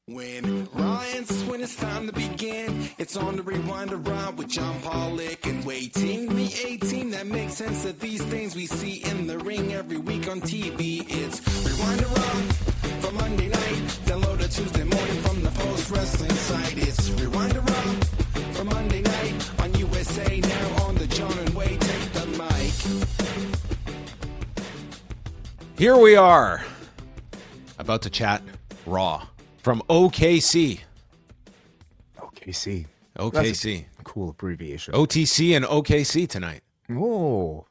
When Ryan's when it's time to begin, it's on the Rewind-A with John Pollock and waiting the 18 that makes sense of these things we see in the ring every week on TV. It's Rewind-A for Monday night, download it Tuesday morning from the Post Wrestling site. It's Rewind-A for Monday night on USA Now on the John and Way Take the Mic. Here we are, about to chat Raw. From OKC. OKC. OKC. That's a cool abbreviation. OTC and OKC tonight. Oh.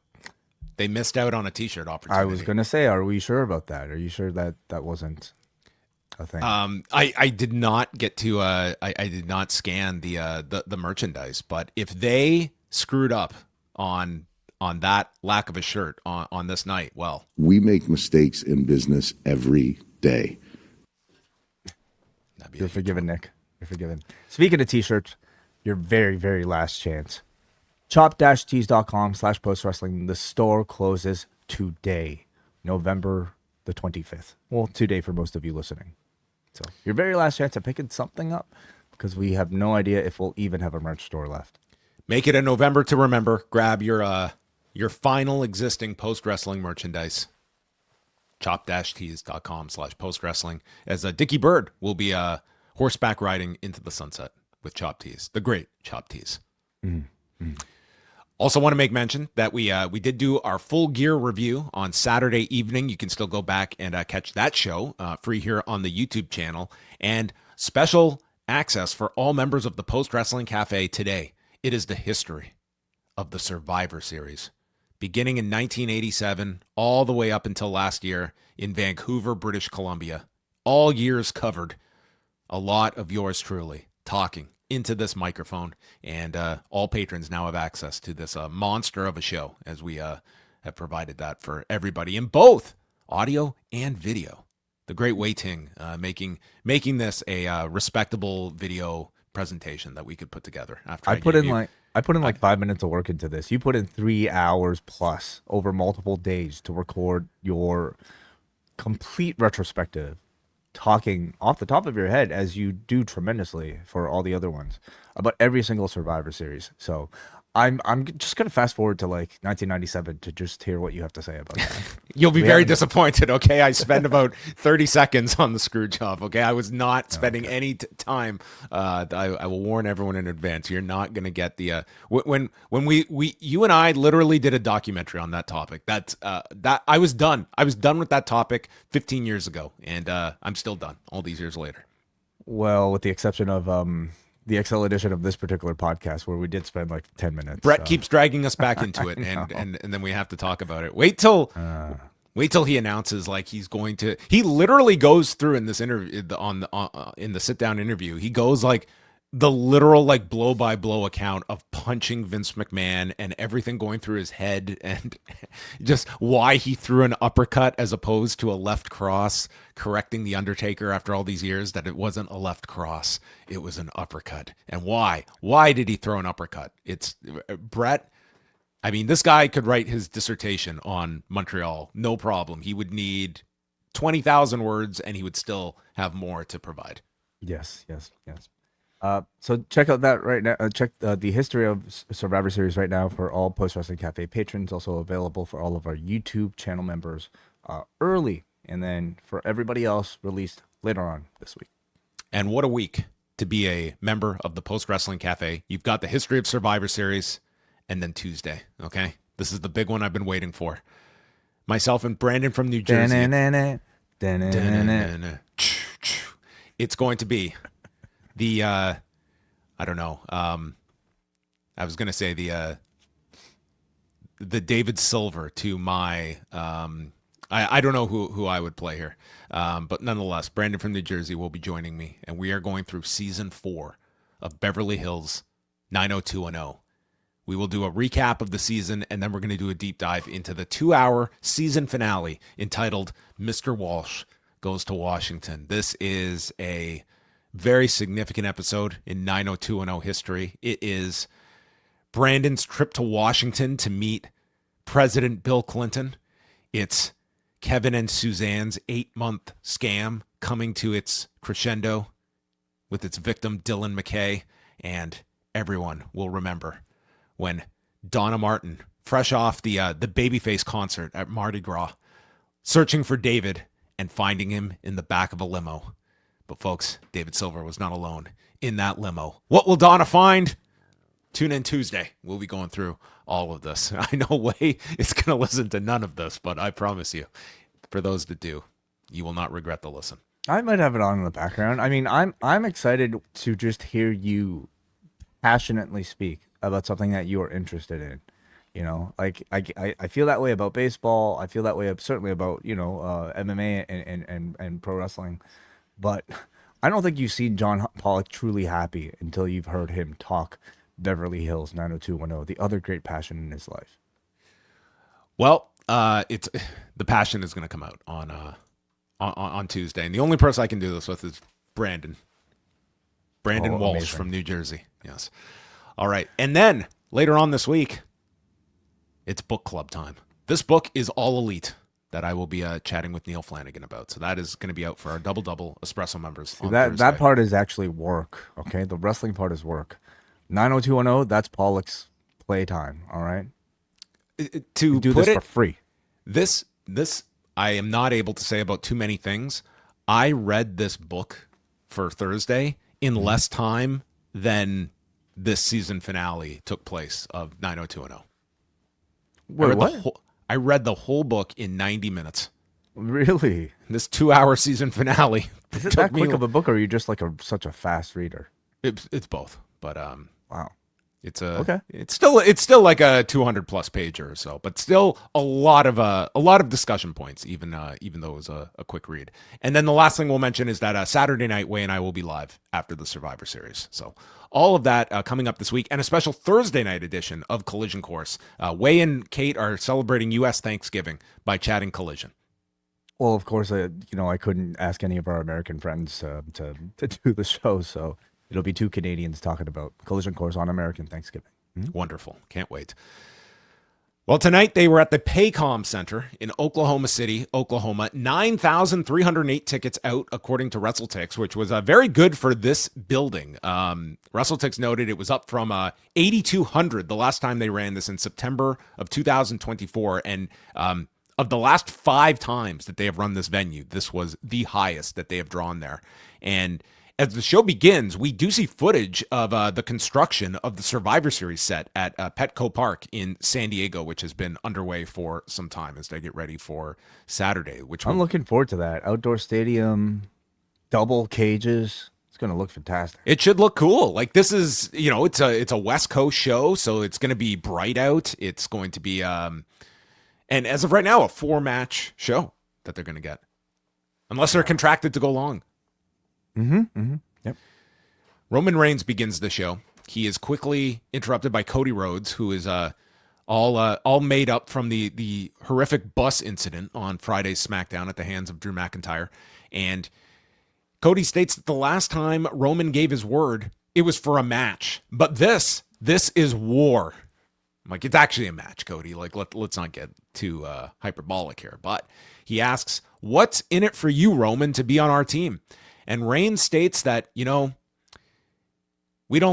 They missed out on a t-shirt opportunity. I was going to say, are we sure about that? Are you sure that that wasn't a thing? I did not get to, I did not scan the merchandise, but if they screwed up on that lack of a shirt on this night, well. We make mistakes in business every day. You're forgiven, Nick. You're forgiven. Speaking of t-shirts, your very, very last chance. Chop-tees.com/postwrestling. The store closes today, November the 25th. Well, today for most of you listening. So your very last chance at picking something up, because we have no idea if we'll even have a merch store left. Make it a November to remember. Grab your final existing post-wrestling merchandise. chop-tees.com/postwrestling, as Dickie Bird will be horseback riding into the sunset with Chop Tees, the great Chop Tees. Mm-hmm. Also want to make mention that we did do our Full Gear review on Saturday evening. You can still go back and catch that show free here on the YouTube channel, and special access for all members of the Post Wrestling Cafe today. It is the history of the Survivor Series, beginning in 1987, all the way up until last year in Vancouver, British Columbia. All years covered. A lot of yours truly talking into this microphone, and all patrons now have access to this monster of a show, as we have provided that for everybody in both audio and video. The great Wei Ting making this a respectable video presentation that we could put together. After I put in like 5 minutes of work into this. You put in 3 hours plus over multiple days to record your complete retrospective, talking off the top of your head, as you do tremendously for all the other ones, about every single Survivor Series. So I'm just gonna fast forward to like 1997 to just hear what you have to say about that. You'll be very disappointed. Okay, I spent about 30 seconds on the screw job. Okay, I was not spending any time. I will warn everyone in advance. You're not gonna get the when you and I literally did a documentary on that topic. That I was done. I was done with that topic 15 years ago, and I'm still done all these years later. Well, with the exception of the XL edition of this particular podcast, where we did spend like 10 minutes. Brett keeps dragging us back into it, and then we have to talk about it. Wait till he announces like he's going to. He literally goes through in this interview in the sit down interview. He goes like the literal like blow by blow account of punching Vince McMahon and everything going through his head, and just why he threw an uppercut as opposed to a left cross, correcting the Undertaker after all these years that it wasn't a left cross, it was an uppercut. And why did he throw an uppercut? It's Brett. I mean, this guy could write his dissertation on Montreal, no problem. He would need 20,000 words and he would still have more to provide. Yes. So check out that right now. Check the history of Survivor Series right now for all Post Wrestling Cafe patrons. Also available for all of our YouTube channel members early, and then for everybody else released later on this week. And what a week to be a member of the Post Wrestling Cafe. You've got the history of Survivor Series, and then Tuesday. Okay, this is the big one I've been waiting for. Myself and Brandon from New Jersey. It's going to be the I don't know. I was gonna say the David Silver to my I don't know who I would play here, but nonetheless, Brandon from New Jersey will be joining me, and we are going through season 4 of Beverly Hills 90210. We will do a recap of the season, and then we're going to do a deep dive into the 2-hour season finale entitled "Mr. Walsh Goes to Washington." This is a very significant episode in 90210 history. It is Brandon's trip to Washington to meet President Bill Clinton. It's Kevin and Suzanne's 8-month scam coming to its crescendo. with its victim, Dylan McKay, and everyone will remember when Donna Martin, fresh off the Babyface concert at Mardi Gras, searching for David and finding him in the back of a limo. But folks, David Silver was not alone in that limo. What will Donna find? Tune in Tuesday. We'll be going through all of this. I know Way is going to listen to none of this, but I promise you, for those that do, you will not regret the listen. I might have it on in the background. I mean, I'm excited to just hear you passionately speak about something that you are interested in. You know, like I feel that way about baseball. I feel that way certainly about, you know, MMA and pro wrestling. But I don't think you've seen John Pollock truly happy until you've heard him talk Beverly Hills 90210, the other great passion in his life. Well, it's the passion is going to come out on Tuesday, and the only person I can do this with is Brandon Walsh amazing. from New Jersey. Yes. All right, and then later on this week, it's book club time. This book is All Elite that I will be chatting with Neil Flanagan about. So that is going to be out for our double Espresso members. See, that part is actually work. Okay, the wrestling part is work. 90210, that's Pollock's playtime. All right, To do put this it, for free. This I am not able to say about too many things. I read this book for Thursday in less time than this season finale took place of 90210. Wait, what? I read the whole book in 90 minutes. Really? This 2-hour season finale. Is it that quick of a book, or are you just like such a fast reader? It's both, but Wow. Okay. It's still like a 200 plus pager or so, but still a lot of discussion points, even though it was a quick read. And then the last thing we'll mention is that Saturday night, Way and I will be live after the Survivor Series. So all of that coming up this week, and a special Thursday night edition of Collision Course. Way and Kate are celebrating U.S. Thanksgiving by chatting Collision. Well, of course, I couldn't ask any of our American friends to do the show, so it'll be two Canadians talking about Collision Course on American Thanksgiving. Wonderful. Can't wait. Well, tonight they were at the Paycom Center in Oklahoma City, Oklahoma. 9,308 tickets out, according to WrestleTix, which was very good for this building. WrestleTix noted it was up from 8,200 the last time they ran this in September of 2024. And of the last 5 times that they have run this venue, this was the highest that they have drawn there. And as the show begins, we do see footage of the construction of the Survivor Series set at Petco Park in San Diego, which has been underway for some time as they get ready for Saturday. I'm looking forward to that. Outdoor stadium, double cages. It's going to look fantastic. It should look cool. Like, this is, it's a West Coast show, so it's going to be bright out. It's going to be, and as of right now, a 4-match show that they're going to get, unless they're contracted to go long. Yep. Roman Reigns begins the show. He is quickly interrupted by Cody Rhodes, who is all made up from the horrific bus incident on Friday's SmackDown at the hands of Drew McIntyre. And Cody states that the last time Roman gave his word, it was for a match. But this is war. I'm like, it's actually a match, Cody. Like, let's not get too hyperbolic here. But he asks, what's in it for you, Roman, to be on our team? And Reigns states that, we don't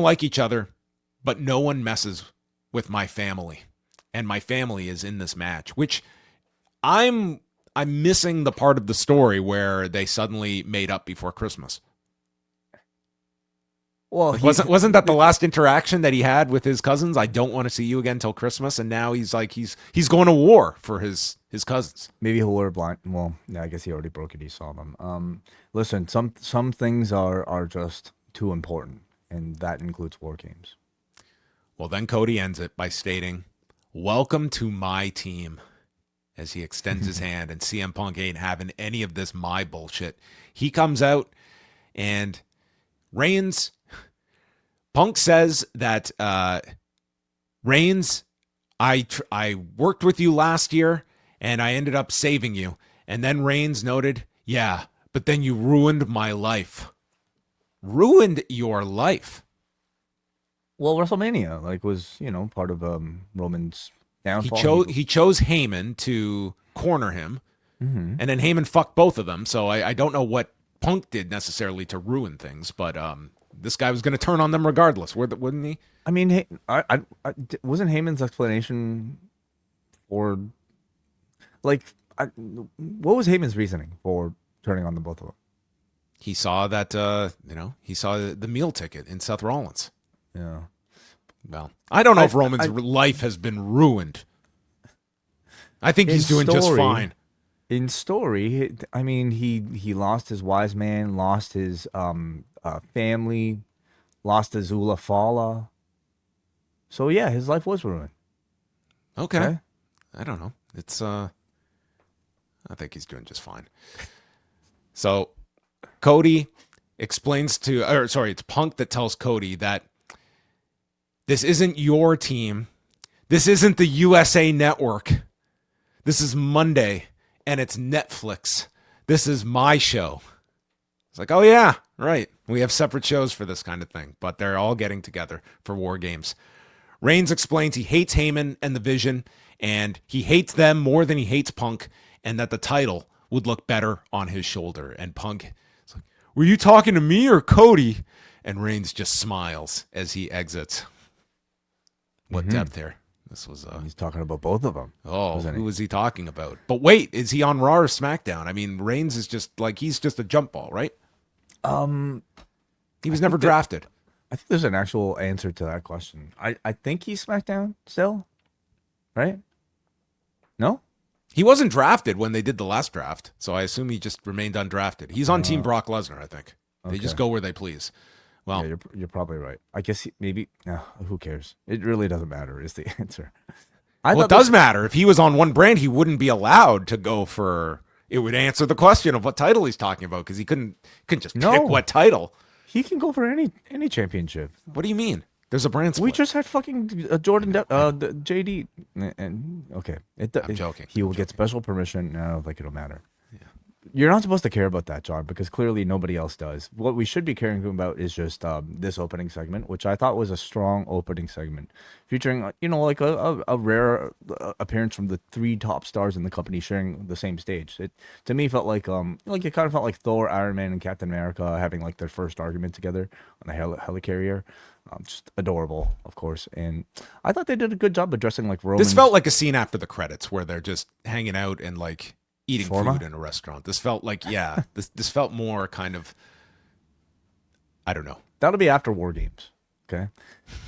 like each other, but no one messes with my family. And my family is in this match, which I'm missing the part of the story where they suddenly made up before Christmas. Well, like, wasn't that the last interaction that he had with his cousins? I don't want to see you again till Christmas. And now he's like, he's going to war for his cousins. Maybe he'll wear blind. Well, yeah, I guess he already broke it. He saw them. Listen, some things are just too important, and that includes WarGames. Well, then Cody ends it by stating, welcome to my team, as he extends his hand, and CM Punk ain't having any of this my bullshit. He comes out, and Punk says that Reigns, I worked with you last year, and I ended up saving you. And then Reigns noted, yeah, but then you ruined my life. Ruined your life. Well, WrestleMania was part of Roman's downfall. He chose Heyman to corner him, and then Heyman fucked both of them. So I don't know what Punk did necessarily to ruin things, but this guy was going to turn on them regardless, wouldn't he? I mean, wasn't Heyman's explanation for, like, what was Heyman's reasoning for turning on the both of them? He saw that, he saw the meal ticket in Seth Rollins. Yeah. Well, I don't know if Roman's life has been ruined. I think he's doing just fine. In story, I mean, he lost his wise man, lost his family, lost Azula Fala. So yeah, his life was ruined. Okay. I don't know. It's I think he's doing just fine. So Cody explains it's Punk that tells Cody that this isn't your team. This isn't the USA Network. This is Monday, and it's Netflix. This is my show. It's like, oh yeah, right. We have separate shows for this kind of thing, but they're all getting together for WarGames. Reigns explains he hates Heyman and the Vision, and he hates them more than he hates Punk, and that the title would look better on his shoulder. And Punk is like, were you talking to me or Cody? And Reigns just smiles as he exits. What depth here. This was he's talking about both of them. Oh, who was he talking about? But wait, is he on Raw or SmackDown? I mean, Reigns is just like, he's just a jump ball, right? He was never drafted. I think there's an actual answer to that question. I think he's SmackDown still, right? No? He wasn't drafted when they did the last draft, so I assume he just remained undrafted. He's on Team Brock Lesnar, I think. They just go where they please. Well, yeah, you're probably right. I guess maybe. No, who cares? It really doesn't matter. Is the answer? It does matter. If he was on one brand, he wouldn't be allowed to go for. It would answer the question of what title he's talking about, because he couldn't just pick what title. He can go for any championship. What do you mean? There's a brand split. We just had fucking Jordan, JD, and okay. I'm joking. He will get special permission. No, I don't think it'll matter. Yeah. You're not supposed to care about that, John, because clearly nobody else does. What we should be caring about is just this opening segment, which I thought was a strong opening segment, featuring like a rare appearance from the three top stars in the company sharing the same stage. It to me felt like it kind of felt like Thor, Iron Man, and Captain America having like their first argument together on the helicarrier. Just adorable, of course, and I thought they did a good job addressing like Roman. This felt like a scene after the credits where they're just hanging out and like eating food in a restaurant. This felt like, this felt more kind of, I don't know. That'll be after WarGames, okay?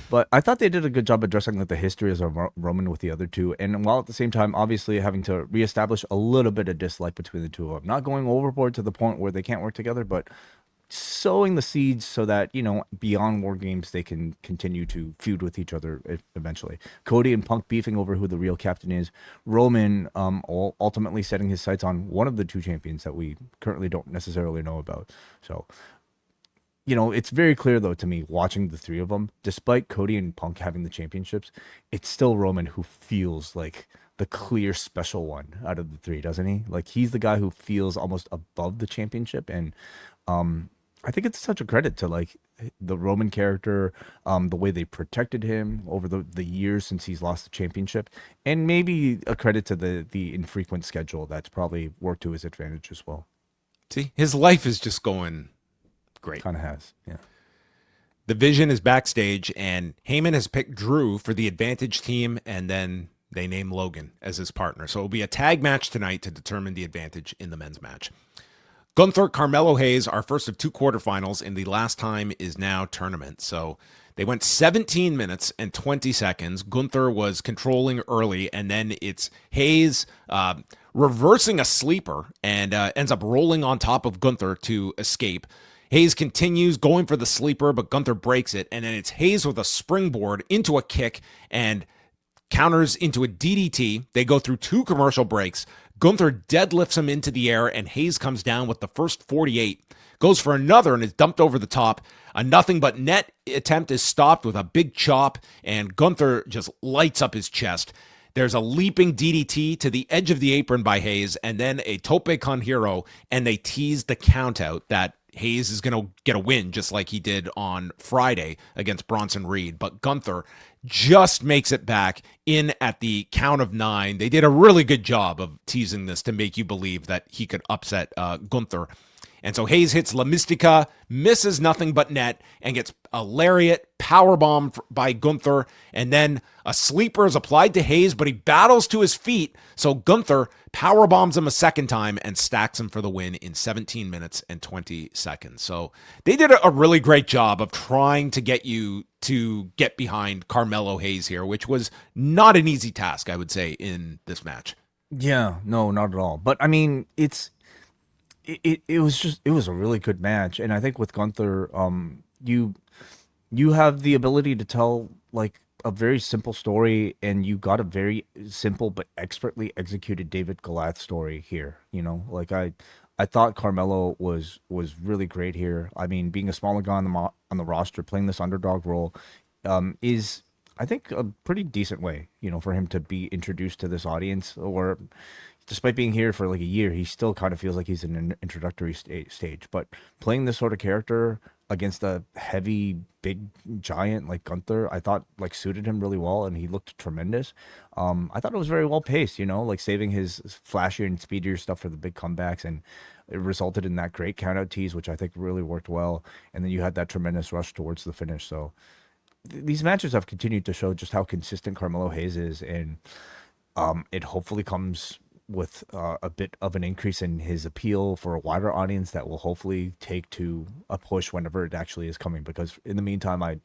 But I thought they did a good job addressing like the history of Roman with the other two, and while at the same time, obviously having to reestablish a little bit of dislike between the two of them, not going overboard to the point where they can't work together, but sowing the seeds so that beyond WarGames they can continue to feud with each other eventually. Cody and Punk beefing over who the real captain is. Roman ultimately setting his sights on one of the two champions that we currently don't necessarily know about. So it's very clear though to me, watching the three of them, despite Cody and Punk having the championships, it's still Roman who feels like the clear special one out of the three, doesn't he? Like he's the guy who feels almost above the championship, and I think it's such a credit to like the Roman character, the way they protected him over the years since he's lost the championship, and maybe a credit to the infrequent schedule that's probably worked to his advantage as well. See, his life is just going great. Kind of has, yeah. The Vision is backstage, and Heyman has picked Drew for the Advantage team, and then they name Logan as his partner. So it'll be a tag match tonight to determine the advantage in the men's match. Gunther, Carmelo Hayes, our first of two quarterfinals in the Last Time Is Now tournament. So they went 17 minutes and 20 seconds. Gunther was controlling early, and then it's Hayes reversing a sleeper and ends up rolling on top of Gunther to escape. Hayes continues going for the sleeper, but Gunther breaks it, and then it's Hayes with a springboard into a kick and counters into a DDT. They go through two commercial breaks. Gunther deadlifts him into the air, and Hayes comes down with the first 48. Goes for another and is dumped over the top. A nothing but net attempt is stopped with a big chop, and Gunther just lights up his chest. There's a leaping DDT to the edge of the apron by Hayes, and then a tope con hero, and they tease the count out that Hayes is going to get a win just like he did on Friday against Bronson Reed. But Gunther just makes it back in at the count of 9. They did a really good job of teasing this to make you believe that he could upset Gunther. And so Hayes hits La Mystica, misses nothing but net, and gets a lariat powerbomb by Gunther. And then a sleeper is applied to Hayes, but he battles to his feet. So Gunther powerbombs him a second time and stacks him for the win in 17 minutes and 20 seconds. So they did a really great job of trying to get you to get behind Carmelo Hayes here, which was not an easy task, I would say, in this match. Yeah, no, not at all. But I mean, it was a really good match, and I think with Gunther, you have the ability to tell like a very simple story, and you got a very simple but expertly executed David Goliath story here. You know, like I thought Carmelo was really great here. I mean, being a smaller guy on the roster, playing this underdog role, is, I think, a pretty decent way, you know, for him to be introduced to this audience. Or despite being here for like a year, he still kind of feels like he's in an introductory stage. But playing this sort of character against a heavy, big giant like Gunther, I thought like suited him really well, and he looked tremendous. I thought it was very well paced, you know, like saving his flashier and speedier stuff for the big comebacks, and it resulted in that great countout tease, which I think really worked well. And then you had that tremendous rush towards the finish. So these matches have continued to show just how consistent Carmelo Hayes is, and it hopefully comes with a bit of an increase in his appeal for a wider audience that will hopefully take to a push whenever it actually is coming. Because in the meantime, I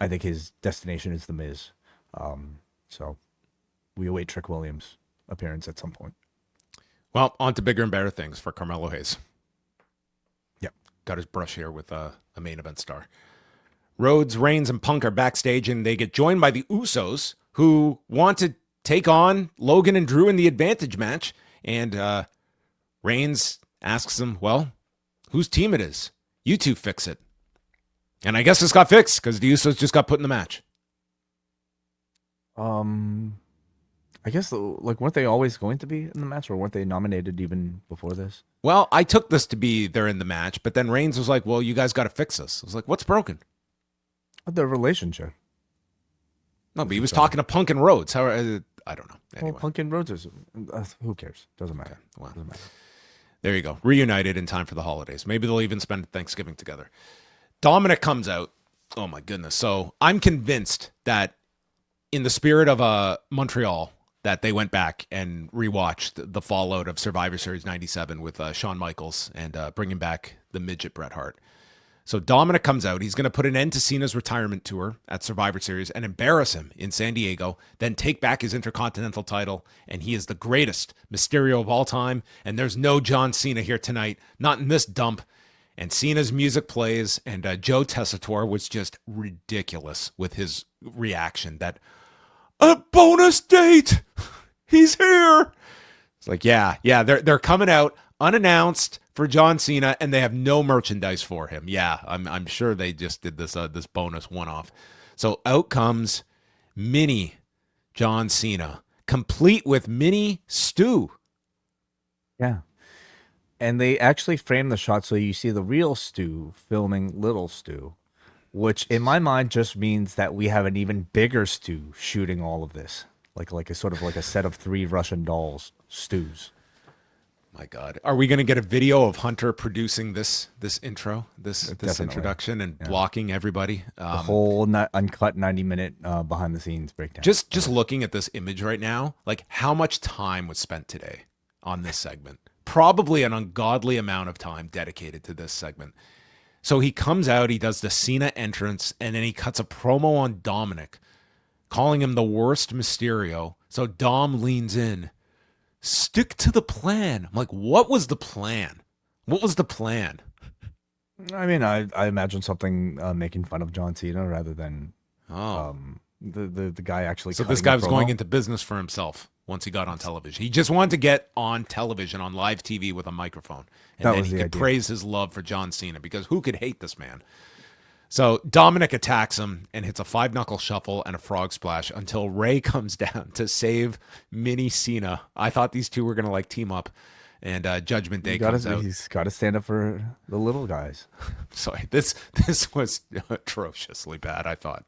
think his destination is The Miz. So we await Trick Williams' appearance at some point. Well, on to bigger and better things for Carmelo Hayes. Yep. Got his brush here with a main event star. Rhodes, Reigns, and Punk are backstage, and they get joined by the Usos, who want to take on Logan and Drew in the advantage match. And Reigns asks them, well, whose team it is? You two fix it. And I guess this got fixed because the Usos just got put in the match. I guess, like, weren't they always going to be in the match, or weren't they nominated even before this? Well, I took this to be they're in the match, but then Reigns was like, well, you guys got to fix this. I was like, what's broken? Their relationship. No, but he was talking to Punk and Rhodes. How? I don't know. Anyway. Well, Punk and Rhodes is, who cares? Doesn't matter. Okay, well, Doesn't matter. There you go. Reunited in time for the holidays. Maybe they'll even spend Thanksgiving together. Dominic comes out. Oh, my goodness. So I'm convinced that in the spirit of Montreal, that they went back and rewatched the fallout of Survivor Series 97 with Shawn Michaels and bringing back the midget Bret Hart. So Dominic comes out. He's going to put an end to Cena's retirement tour at Survivor Series and embarrass him in San Diego, then take back his Intercontinental title. And he is the greatest Mysterio of all time. And there's no John Cena here tonight, not in this dump. And Cena's music plays, and Joe Tessitore was just ridiculous with his reaction that, a bonus date, he's here. It's like, yeah, they're coming out unannounced for John Cena, and they have no merchandise for him. Yeah, I'm sure they just did this bonus one-off. So out comes mini John Cena, complete with mini Stu. Yeah. And they actually framed the shot so you see the real Stu filming little Stu, which in my mind just means that we have an even bigger Stu shooting all of this. Like a sort of like a set of 3 Russian dolls Stus. My God, are we going to get a video of Hunter producing this intro, this Definitely. introduction, and blocking everybody? The whole uncut 90-minute behind the scenes breakdown. Just looking at this image right now, like how much time was spent today on this segment? Probably an ungodly amount of time dedicated to this segment. So he comes out, he does the Cena entrance, and then he cuts a promo on Dominic, calling him the worst Mysterio. So Dom leans in. Stick to the plan. I'm like, what was the plan? What was the plan? I mean, I imagine something making fun of John Cena rather than the guy actually. So this guy was going into business for himself once he got on television. He just wanted to get on television, on live TV with a microphone. And then he could praise his love for John Cena, because who could hate this man? So Dominic attacks him and hits a 5-knuckle shuffle and a frog splash until Ray comes down to save mini Cena. I thought these two were going to like team up, and Judgment Day comes out. He's got to stand up for the little guys. Sorry, this was atrociously bad, I thought.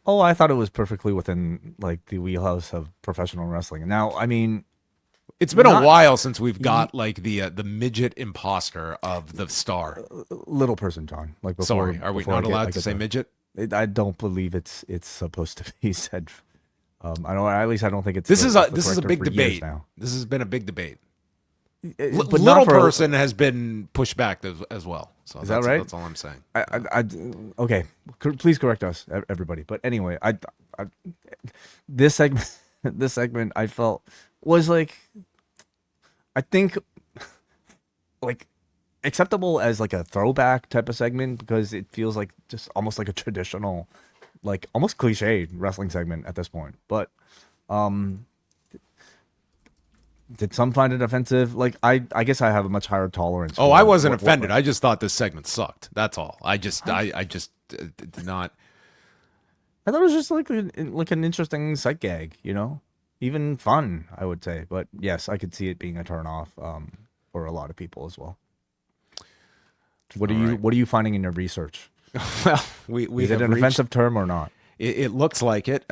Oh, I thought it was perfectly within like the wheelhouse of professional wrestling. Now, I mean, It's been a while since we've got like the midget imposter of the star. Little person, John. Like before. Sorry, are we not allowed to say midget? I don't believe it's supposed to be said. I don't. At least I don't think it's. This is a big debate now. This has been a big debate. But little person has been pushed back as well. So is that right? That's all I'm saying. Okay. Please correct us, everybody. But anyway, this segment I felt was like, I think, like, acceptable as like a throwback type of segment because it feels like just almost like a traditional, like almost cliche wrestling segment at this point. But did some find it offensive? Like I guess I have a much higher tolerance. Oh, I wasn't offended. I just thought this segment sucked. That's all. I just did not. I thought it was just like an interesting sight gag, you know, even fun, I would say. But yes, I could see it being a turn off for a lot of people as well. What are you finding in your research? Well, we is it an offensive term or not? It looks like it.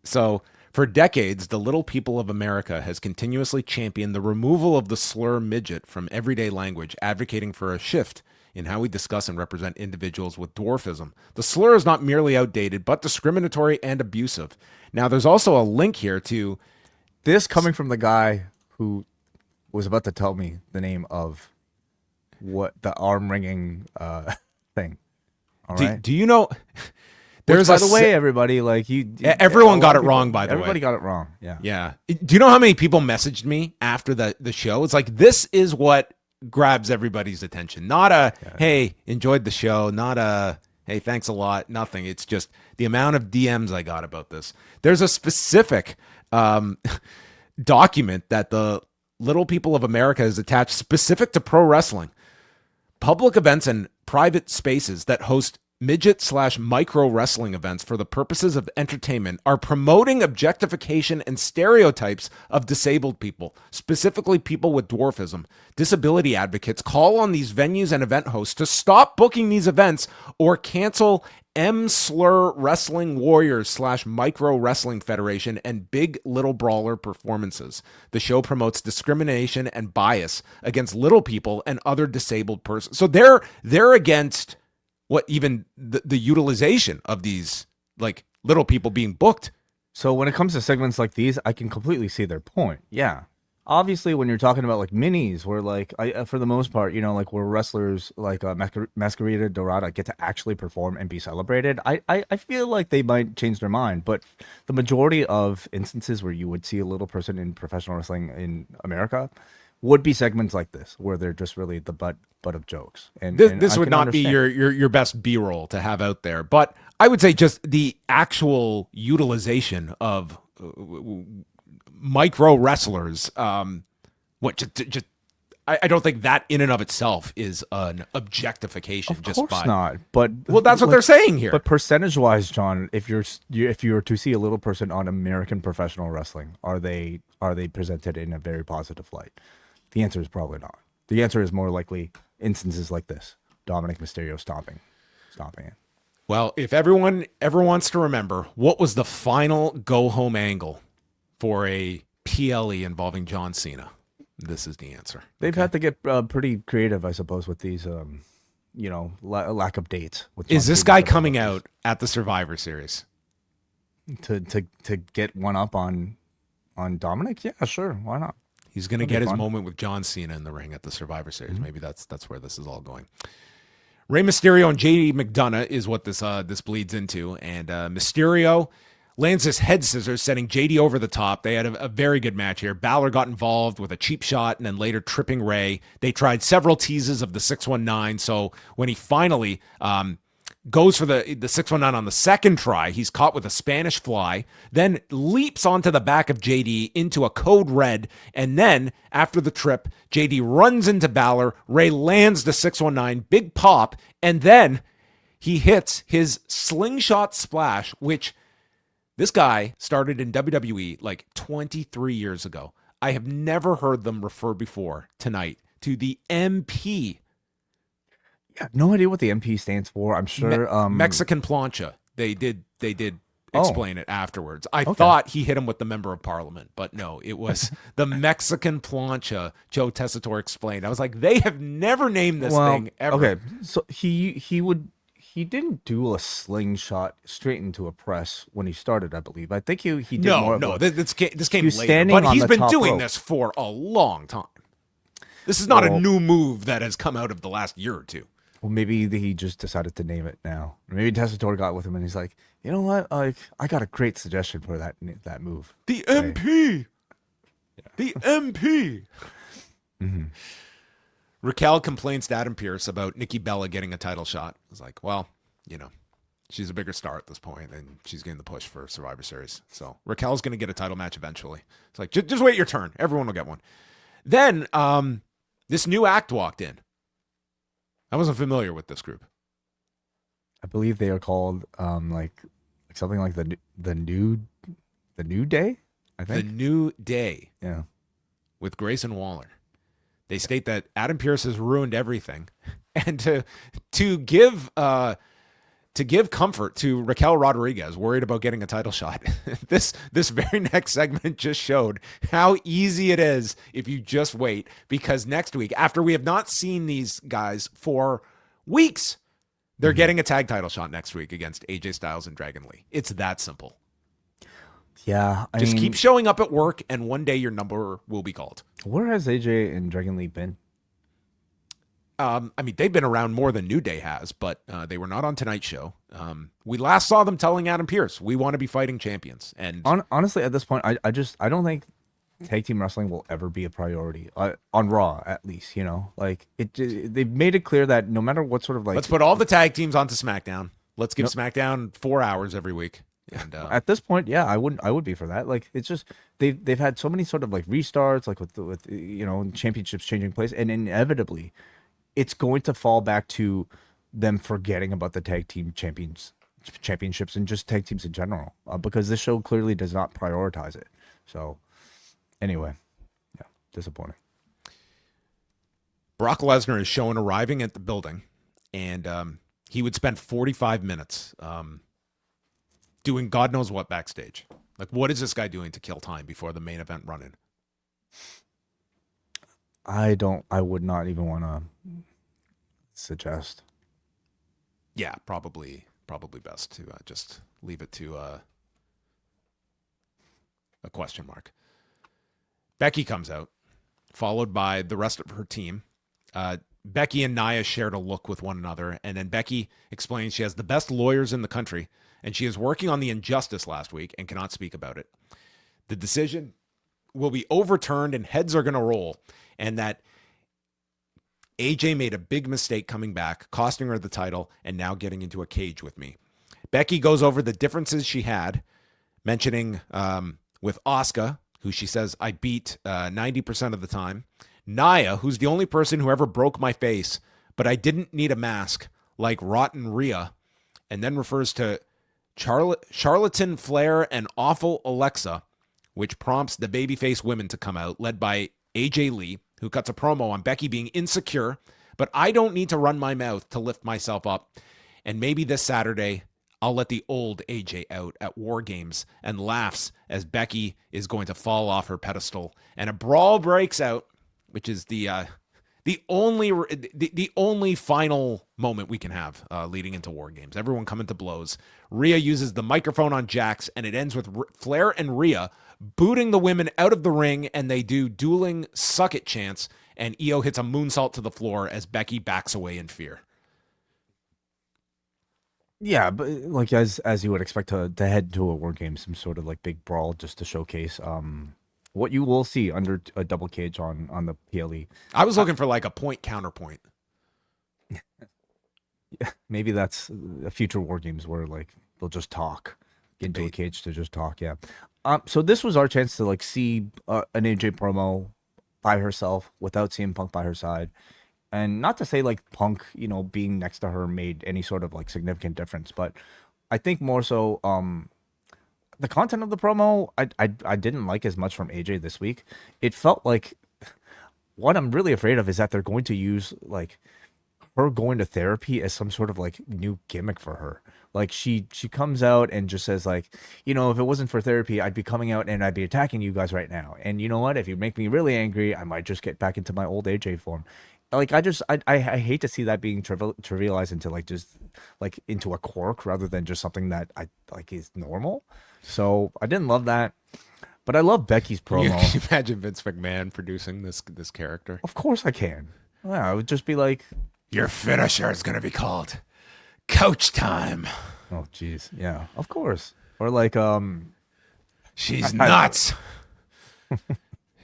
So for decades, the Little People of America has continuously championed the removal of the slur midget from everyday language, advocating for a shift in how we discuss and represent individuals with dwarfism. The slur is not merely outdated, but discriminatory and abusive. Now, there's also a link here to this coming from the guy who was about to tell me the name of what the arm ringing thing. All right. Do you know? There's by the way, everybody, like everyone got it wrong. By the way, everybody got it wrong. Yeah. Yeah. Do you know how many people messaged me after the show? It's like, this is what grabs everybody's attention. Not hey, enjoyed the show. Not hey, thanks a lot. Nothing. It's just the amount of DMs I got about this. There's a specific document that the Little People of America has attached specific to pro wrestling. Public events and private spaces that host midget/micro wrestling events for the purposes of entertainment are promoting objectification and stereotypes of disabled people, specifically people with dwarfism. Disability advocates call on these venues and event hosts to stop booking these events or cancel M-Slur Wrestling Warriors/Micro Wrestling Federation and Big Little Brawler performances. The show promotes discrimination and bias against little people and other disabled persons. So they're against what even the utilization of these like little people being booked. So when it comes to segments like these, I can completely see their point. Yeah. Obviously, when you're talking about like minis, where like for the most part, you know, like where wrestlers like Masquerita Dorada get to actually perform and be celebrated, I feel like they might change their mind. But the majority of instances where you would see a little person in professional wrestling in America would be segments like this, where they're just really the butt of jokes. And this would not be your best B-roll to have out there. But I would say just the actual utilization of micro wrestlers, I don't think that in and of itself is an objectification. Of course not. But well, that's what they're saying here. But percentage-wise, John, if you were to see a little person on American professional wrestling, are they presented in a very positive light? The answer is probably not. The answer is more likely instances like this: Dominic Mysterio stomping it. Well, if everyone ever wants to remember what was the final go-home angle for a PLE involving John Cena, this is the answer. They've had to get pretty creative, I suppose, with these, lack of dates. Is this guy coming out at the Survivor Series to get one up on Dominic? Yeah, sure, why not? He's going to get his moment with John Cena in the ring at the Survivor Series. Mm-hmm. Maybe that's where this is all going. Rey Mysterio and JD McDonough is what this bleeds into, and Mysterio lands his head scissors, sending JD over the top. They had a very good match here. Balor got involved with a cheap shot and then later tripping Rey. They tried several teases of the 619, so when he finally goes for the 619 on the second try, he's caught with a Spanish fly, then leaps onto the back of JD into a code red, and then after the trip, JD runs into Balor. Rey lands the 619, big pop, and then he hits his slingshot splash, which this guy started in WWE like 23 years ago. I have never heard them refer before tonight to the MP. Yeah, no idea what the MP stands for. I'm sure Mexican plancha. They did explain it afterwards. I thought he hit him with the member of parliament, but no, it was the Mexican plancha. Joe Tessitore explained. I was like, they have never named this thing ever. Okay, so he didn't do a slingshot straight into a press when he started, I believe. I think he did more. No, this came was later, standing but on he's the been top doing rope. this for a long time. This is not a new move that has come out of the last year or two. Well, maybe he just decided to name it now. Maybe Tessitore got with him and he's like, you know what? I got a great suggestion for that move. The MP. The MP. Mm-hmm. Raquel complains to Adam Pearce about Nikki Bella getting a title shot. I was like, well, she's a bigger star at this point, and she's getting the push for Survivor Series. So Raquel's going to get a title match eventually. It's like, just wait your turn. Everyone will get one. Then this new act walked in. I wasn't familiar with this group. I believe they are called like something like the new day. I think The New Day. Yeah. With Grayson Waller. They state that Adam Pearce has ruined everything, and to give comfort to Raquel Rodriguez, worried about getting a title shot. This very next segment just showed how easy it is if you just wait, because next week, after we have not seen these guys for weeks, they're getting a tag title shot next week against AJ Styles and Dragon Lee. It's that simple. Yeah, I Just mean, keep showing up at work, and one day your number will be called. where has AJ and Dragon Lee been? They've been around more than New Day has, but they were not on tonight's show. We last saw them telling Adam Pearce, we want to be fighting champions. And Honestly, at this point, I don't think tag team wrestling will ever be a priority on Raw, at least. Like they've made it clear that no matter what sort of like, let's put all the tag teams onto SmackDown. Let's give SmackDown 4 hours every week. And at this point, yeah, I would be for that. Like, it's just they've had so many sort of like restarts, like with championships changing place, and inevitably, it's going to fall back to them forgetting about the tag team championships and just tag teams in general, because this show clearly does not prioritize it. So, anyway, yeah, disappointing. Brock Lesnar is shown arriving at the building, and he would spend 45 minutes doing God knows what backstage. Like, what is this guy doing to kill time before the main event run-in? I would not even want to suggest. Yeah, probably best to just leave it to a question mark. Becky comes out, followed by the rest of her team. Becky and Nia shared a look with one another, and then Becky explains she has the best lawyers in the country, and she is working on the injustice last week and cannot speak about it. The decision will be overturned and heads are going to roll, and that AJ made a big mistake coming back, costing her the title, and now getting into a cage with me. Becky goes over the differences she had, mentioning with Asuka, who she says I beat 90% of the time. Nia, who's the only person who ever broke my face, but I didn't need a mask, like Rotten Rhea, and then refers to Charlatan Flair and Awful Alexa, which prompts the babyface women to come out, led by AJ Lee, who cuts a promo on Becky being insecure, but I don't need to run my mouth to lift myself up. And maybe this Saturday, I'll let the old AJ out at WarGames, and laughs as Becky is going to fall off her pedestal. And a brawl breaks out, which is the only final moment we can have leading into WarGames. Everyone coming to blows. Rhea uses the microphone on Jax, and it ends with Flair and Rhea booting the women out of the ring, and they do dueling suck it chants, and Io hits a moonsault to the floor as Becky backs away in fear. Yeah, but like as you would expect to head to a WarGame, some sort of like big brawl just to showcase what you will see under a double cage on the PLE. I was looking for like a point counterpoint. Yeah, maybe that's a future WarGames where like they'll just talk into a cage to just talk. Yeah. So this was our chance to like see an AJ promo by herself without CM Punk by her side. And not to say like Punk, being next to her made any sort of like significant difference, but I think more so the content of the promo I didn't like as much from AJ this week. It felt like what I'm really afraid of is that they're going to use like her going to therapy as some sort of like new gimmick for her. Like she comes out and just says like, you know, if it wasn't for therapy, I'd be coming out and I'd be attacking you guys right now. And you know what? If you make me really angry, I might just get back into my old AJ form. Like I hate to see that being trivialized into like just like into a quirk rather than just something that I like is normal. So I didn't love that, but I love Becky's promo. Can you imagine Vince McMahon producing this character? Of course I can. Yeah, I would just be like, your finisher is going to be called Coach Time. oh jeez, yeah, of course. Or like she's nuts.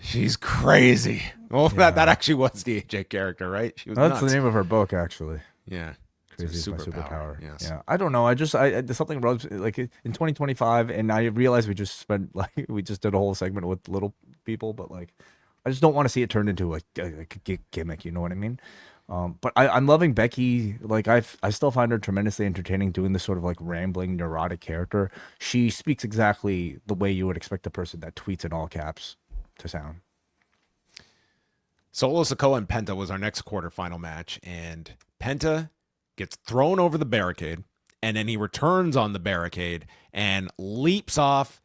She's crazy. Well, that actually was the AJ character, right? She was that's nuts. the name of her book, actually. Yeah. Crazy is my superpower. Yes. Yeah. I don't know. There's something rubs like in 2025, and I realize we just did a whole segment with little people, but like, I just don't want to see it turned into a gimmick. You know what I mean? But I'm loving Becky. Like I still find her tremendously entertaining doing this sort of like rambling, neurotic character. She speaks exactly the way you would expect a person that tweets in all caps to sound. Solo Sikoa and Penta was our next quarterfinal match, and Penta gets thrown over the barricade, and then he returns on the barricade and leaps off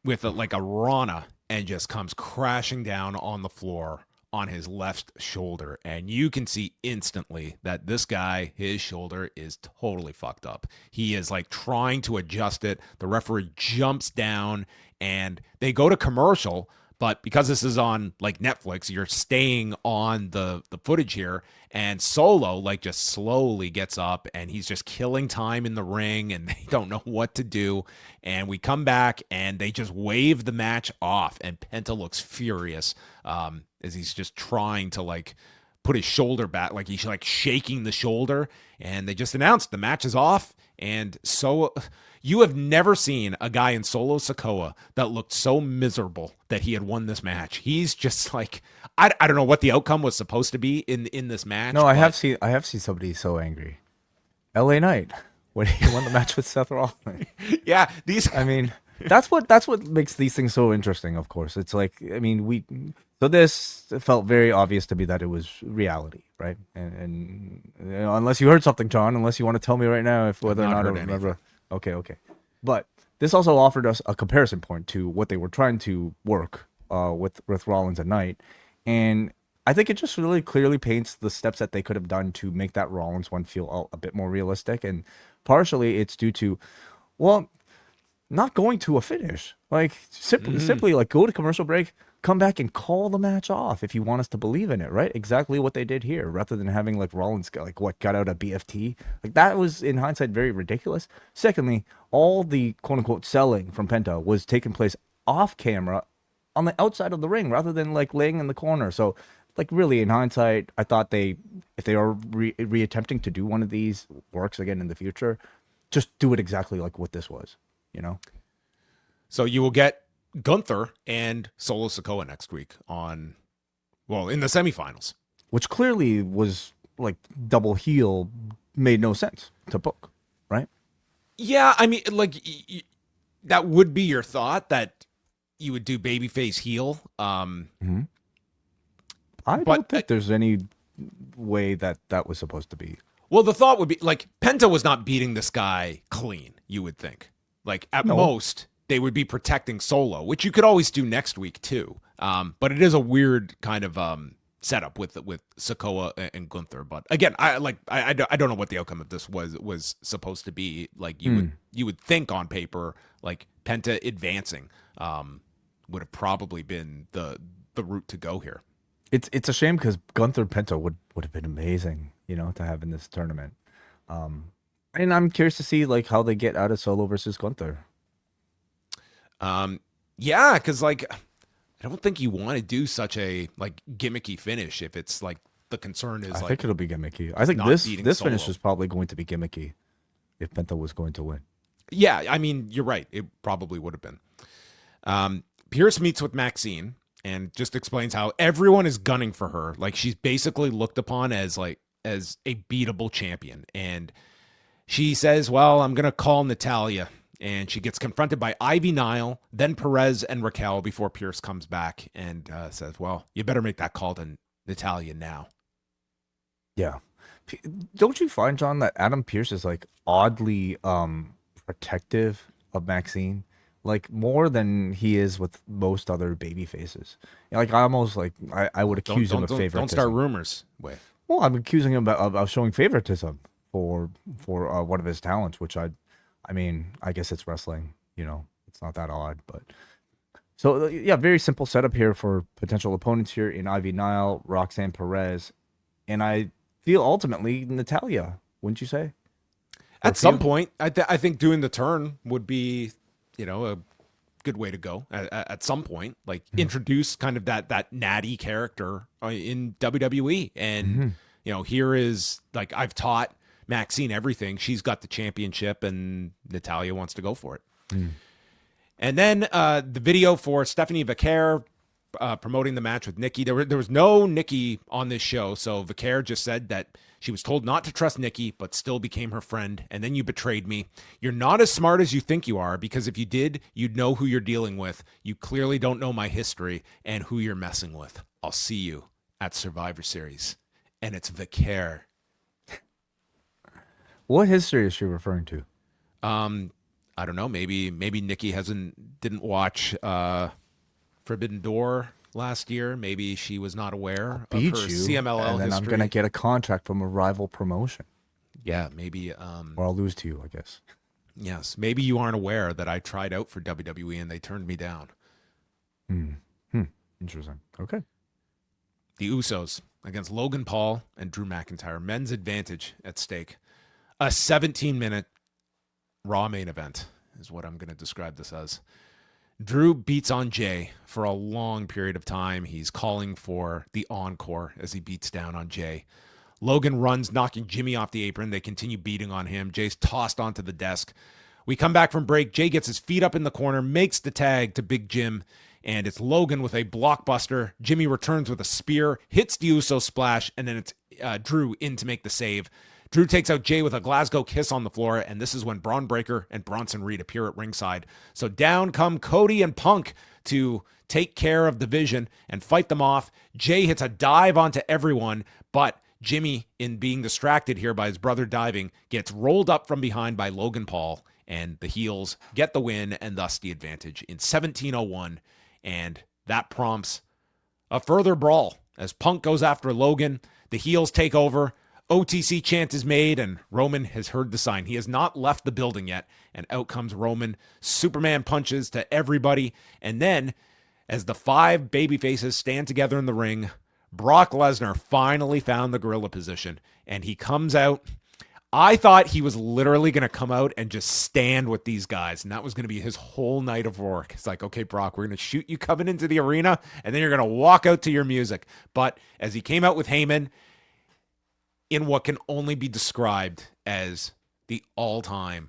with like a Rana and just comes crashing down on the floor on his left shoulder. And you can see instantly that this guy, his shoulder is totally fucked up. He is like trying to adjust it. The referee jumps down and they go to commercial. But because this is on like Netflix, you're staying on the footage here, and Solo like just slowly gets up and he's just killing time in the ring, and they don't know what to do. And we come back and they just wave the match off, and Penta looks furious as he's just trying to like put his shoulder back, like he's like shaking the shoulder. And they just announced the match is off. And so you have never seen a guy in Solo Sikoa that looked so miserable that he had won this match. He's just like, I don't know what the outcome was supposed to be in this match. No, I have seen somebody so angry. LA Knight when he won the match with Seth Rollins. Yeah, I mean, that's what makes these things so interesting. Of course, it's like, I mean, so this felt very obvious to me that it was reality, right? And you know, unless you heard something, John, unless you want to tell me right now if whether or not I remember. Okay. But this also offered us a comparison point to what they were trying to work with Rollins and Knight, and I think it just really clearly paints the steps that they could have done to make that Rollins one feel a bit more realistic. And partially it's due to, well, not going to a finish. Like simply like go to commercial break, come back and call the match off if you want us to believe in it, right? Exactly what they did here, rather than having like Rollins got out a BFT. Like that was in hindsight very ridiculous. Secondly, all the quote unquote selling from Penta was taking place off camera on the outside of the ring rather than like laying in the corner. So like really in hindsight, I thought if they are reattempting to do one of these works again in the future, just do it exactly like what this was, you know? So you will get Gunther and Solo Sikoa next week in the semifinals. Which clearly was like double heel, made no sense to book, right? Yeah, I mean, like that would be your thought that you would do babyface heel. I don't think there's any way that was supposed to be. Well, the thought would be like Penta was not beating this guy clean, you would think. Like at most they would be protecting Solo, which you could always do next week too. But it is a weird kind of setup with Sikoa and Gunther. But again, I don't know what the outcome of this was supposed to be. Like you would think on paper, like Penta advancing would have probably been the route to go here. It's a shame because Gunther Penta would have been amazing, you know, to have in this tournament. And I'm curious to see like how they get out of Solo versus Gunther. Yeah, because like I don't think you want to do such a like gimmicky finish if it's like the concern is I think it'll be gimmicky. I think this finish is probably going to be gimmicky if Penta was going to win. Yeah, I mean you're right. It probably would have been. Pierce meets with Maxine and just explains how everyone is gunning for her. Like she's basically looked upon as a beatable champion. And she says, well, I'm going to call Natalya. And she gets confronted by Ivy Nile, then Perez and Raquel before Pierce comes back and says, well, you better make that call to Natalya now. Yeah. Don't you find, John, that Adam Pearce is like oddly protective of Maxine, like more than he is with most other baby faces? Like I almost like I would accuse him of favoritism. Don't start rumors with. Well, I'm accusing him of showing favoritism for one of his talents, which I mean, I guess it's wrestling. You know, it's not that odd, but. So, yeah, very simple setup here for potential opponents here in Ivy Nile, Roxanne Perez, and I feel ultimately Natalya, wouldn't you say? At some point, I think doing the turn would be, a good way to go. At some point, like introduce kind of that natty character in WWE. And, here is, like, I've taught Maxine everything. She's got the championship, and Natalya wants to go for it. And then the video for Stephanie Vaquer promoting the match with Nikki. There was no Nikki on this show, so Vaquer just said that she was told not to trust Nikki, but still became her friend. And then you betrayed me. You're not as smart as you think you are, because if you did, you'd know who you're dealing with. You clearly don't know my history and who you're messing with. I'll see you at Survivor Series. And it's Vaquer. What history is she referring to? I don't know. Maybe Nikki didn't watch Forbidden Door last year. Maybe she was not aware of her CMLL and then history. I'm gonna get a contract from a rival promotion. Yeah, maybe. Or I'll lose to you, I guess. Yes, maybe you aren't aware that I tried out for WWE and they turned me down. Interesting. Okay. The Usos against Logan Paul and Drew McIntyre. Men's advantage at stake. A 17-minute Raw main event is what I'm going to describe this as. Drew beats on Jay for a long period of time. He's calling for the encore as he beats down on Jay. Logan runs, knocking Jimmy off the apron. They continue beating on him. Jay's tossed onto the desk. We come back from break. Jay gets his feet up in the corner, makes the tag to Big Jim, and it's Logan with a blockbuster. Jimmy returns with a spear, hits the Uso splash, and then it's Drew in to make the save. Drew takes out Jay with a Glasgow kiss on the floor, and this is when Braun Breaker and Bronson Reed appear at ringside. So down come Cody and Punk to take care of the Vision and fight them off. Jay hits a dive onto everyone, but Jimmy, in being distracted here by his brother diving, gets rolled up from behind by Logan Paul, and the heels get the win and thus the advantage in 17:01, and that prompts a further brawl as Punk goes after Logan. The heels take over. OTC chant is made, and Roman has heard the sign. He has not left the building yet, and out comes Roman. Superman punches to everybody, and then, as the five babyfaces stand together in the ring, Brock Lesnar finally found the gorilla position, and he comes out. I thought he was literally going to come out and just stand with these guys, and that was going to be his whole night of work. It's like, okay, Brock, we're going to shoot you coming into the arena, and then you're going to walk out to your music. But as he came out with Heyman, in what can only be described as the all-time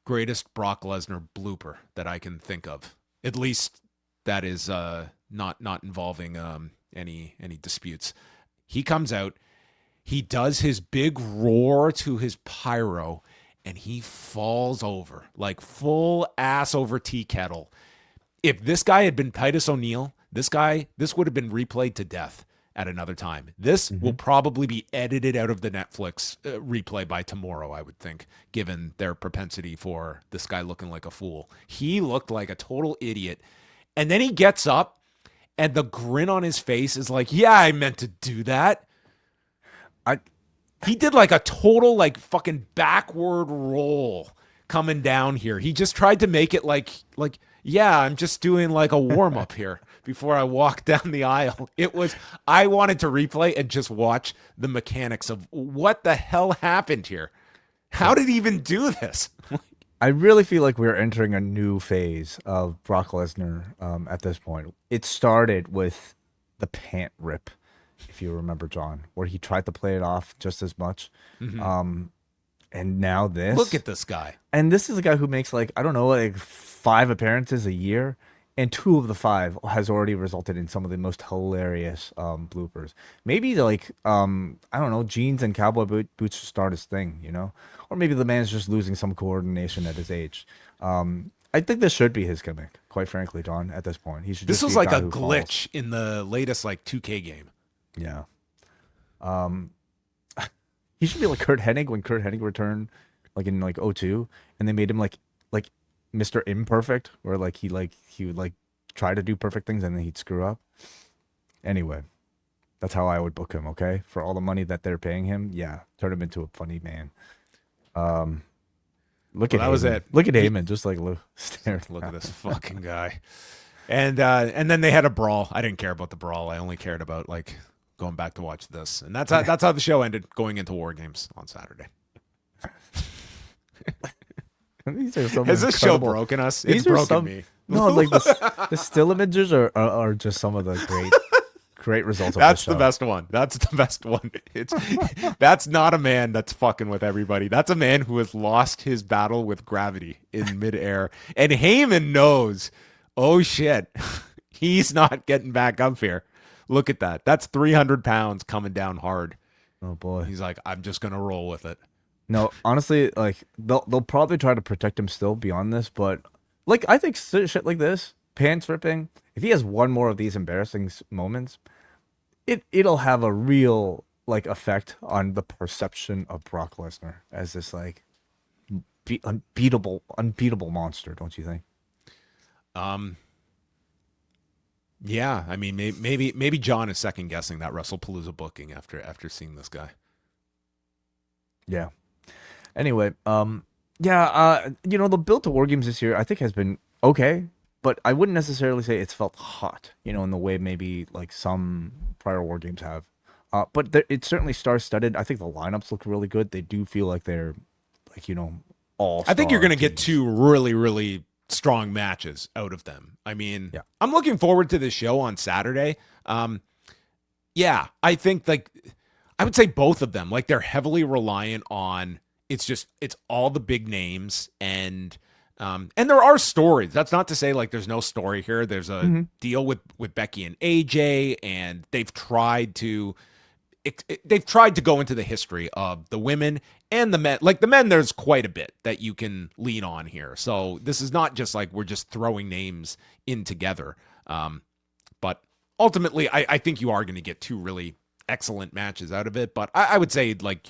greatest Brock Lesnar blooper that I can think of. At least that is not involving any disputes. He comes out, he does his big roar to his pyro, and he falls over, like full ass over tea kettle. If this guy had been Titus O'Neil, this would have been replayed to death at another time. This will probably be edited out of the Netflix replay by tomorrow, I would think, given their propensity for this guy looking like a fool. He looked like a total idiot. And then he gets up, and the grin on his face is like, yeah, I meant to do that. He did like a total like fucking backward roll coming down here. He just tried to make it like yeah, I'm just doing like a warm up here before I walk down the aisle. I wanted to replay and just watch the mechanics of what the hell happened here. How did he even do this? I really feel like we're entering a new phase of Brock Lesnar at this point. It started with the pant rip, if you remember, John, where he tried to play it off just as much. And now this. Look at this guy. And this is a guy who makes like 5 appearances a year. And 2 of the 5 has already resulted in some of the most hilarious bloopers. Maybe jeans and cowboy boots should start his thing, or maybe the man's just losing some coordination at his age. I think this should be his gimmick, quite frankly, John. At this point, he should. This just was be like a guy who glitch falls. in the latest 2K game. Yeah. He should be like Kurt Hennig when Kurt Hennig returned, like in like '02, and they made him like Mr. Imperfect, where he would like try to do perfect things and then he'd screw up. Anyway, that's how I would book him. Okay, for all the money that they're paying him, yeah, turn him into a funny man. Look at that was it. Look at Heyman, just like staring. Look at this fucking guy. And then they had a brawl. I didn't care about the brawl. I only cared about like going back to watch this. And that's how the show ended, going into WarGames on Saturday. These are some Has this show incredible- broken us? These It's are broken some- me. No, like the still images are just some of the great results of That's this show. the best one. That's the best one. That's not a man that's fucking with everybody. That's a man who has lost his battle with gravity in midair. And Heyman knows, oh shit, he's not getting back up here. Look at that. That's 300 pounds coming down hard. Oh boy. He's like, I'm just gonna roll with it. No, honestly, like they'll probably try to protect him still beyond this, but like I think shit like this, pants ripping, if he has one more of these embarrassing moments, it'll have a real like effect on the perception of Brock Lesnar as this like unbeatable monster, don't you think? Yeah, I mean, maybe John is second guessing that WrestlePalooza booking after seeing this guy. Yeah. Anyway, the build to WarGames this year I think has been okay, but I wouldn't necessarily say it's felt hot, in the way maybe like some prior WarGames have. But it's certainly star-studded. I think the lineups look really good. They do feel like they're like, all. I think you're going to get two really, really strong matches out of them. I mean, yeah. I'm looking forward to this show on Saturday. Yeah, I think like I would say both of them, like they're heavily reliant on it's all the big names and there are stories. That's not to say like there's no story here. There's a deal with Becky and AJ, and they've tried to go into the history of the women and the men. Like the men, there's quite a bit that you can lean on here. So this is not just like we're just throwing names in together. But ultimately, I think you are going to get two really excellent matches out of it. But I would say like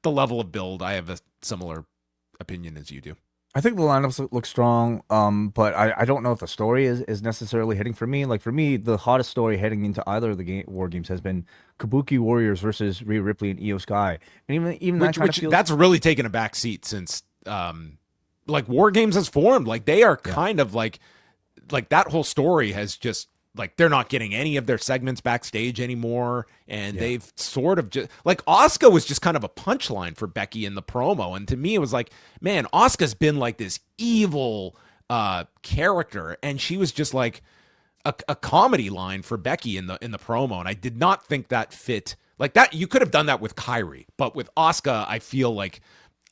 the level of build, I have a similar opinion as you do. I think the lineups look strong, but I don't know if the story is necessarily hitting for me. Like for me, the hottest story heading into either of the WarGames has been Kabuki Warriors versus Rhea Ripley and Io Sky, and even that kind of feels... that's really taken a back seat since like WarGames has formed. Like they are kind of like that whole story has just like they're not getting any of their segments backstage anymore, and they've sort of just like Asuka was just kind of a punchline for Becky in the promo, and to me it was like, man, Asuka's been like this evil character, and she was just like a comedy line for Becky in the promo, and I did not think that fit like that. You could have done that with Kyrie, but with Asuka, I feel like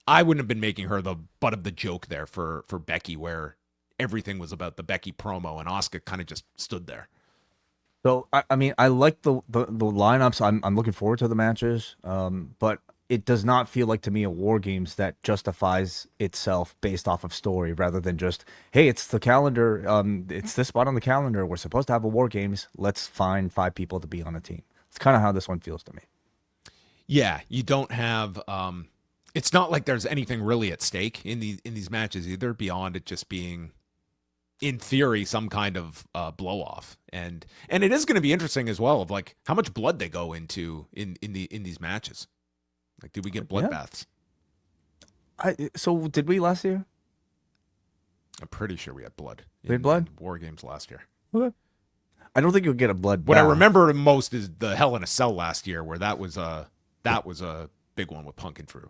I wouldn't have been making her the butt of the joke there for Becky, where everything was about the Becky promo, and Asuka kind of just stood there. So I mean, I like the lineups. I'm looking forward to the matches. But it does not feel like to me a WarGames that justifies itself based off of story rather than just, hey, it's the calendar. It's this spot on the calendar. We're supposed to have a WarGames. Let's find 5 people to be on a team. It's kind of how this one feels to me. Yeah, you don't have. It's not like there's anything really at stake in these matches either, beyond it just being, in theory, some kind of blow off, and it is going to be interesting as well of like how much blood they go into in these matches. Like, did we get bloodbaths? So did we last year? I'm pretty sure we had blood. We had blood? In WarGames last year. Okay. I don't think you'll get a blood. What I remember most is the Hell in a Cell last year, where that was a big one with Punk and Drew.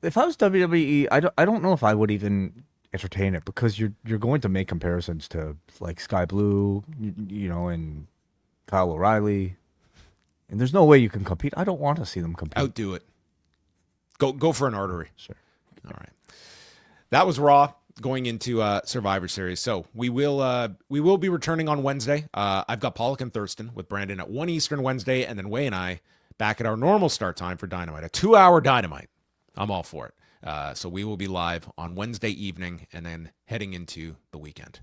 If I was WWE, I don't know if I would even entertain it, because you're going to make comparisons to like Sky Blue, and Kyle O'Reilly, and there's no way you can compete. I don't want to see them compete. Outdo it. Go for an artery. Sure. All right. That was Raw going into Survivor Series. So we will be returning on Wednesday. I've got Pollock and Thurston with Brandon at 1 Eastern Wednesday, and then Way and I back at our normal start time for Dynamite, a 2-hour Dynamite. I'm all for it. So we will be live on Wednesday evening and then heading into the weekend.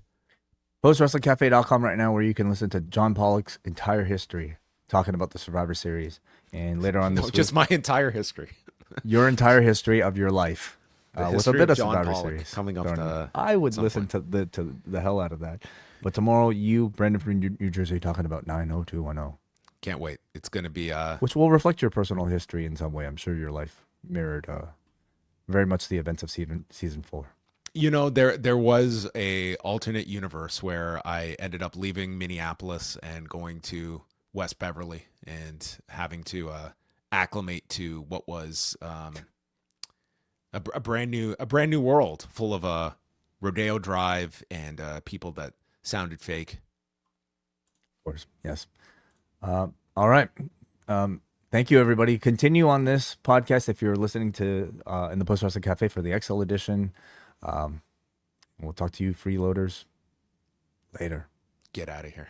PostWrestlingCafe.com right now, where you can listen to John Pollock's entire history, talking about the Survivor Series, and later on this week, just my entire history. your entire history of your life, with a history bit of of John Survivor Pollock Series coming up thrown in. the- I would some listen to the hell out of that. But tomorrow, you, Brendan from New Jersey, talking about 90210, Can't wait. It's going to be which will reflect your personal history in some way. I'm sure your life mirrored very much the events of season 4. You know, there was a alternate universe where I ended up leaving Minneapolis and going to West Beverly and having to acclimate to what was a brand new world full of Rodeo Drive and people that sounded fake. Of course, yes. All right. Thank you, everybody. Continue on this podcast if you're listening to in the Post Wrestling Cafe for the XL edition. We'll talk to you freeloaders later. Get out of here.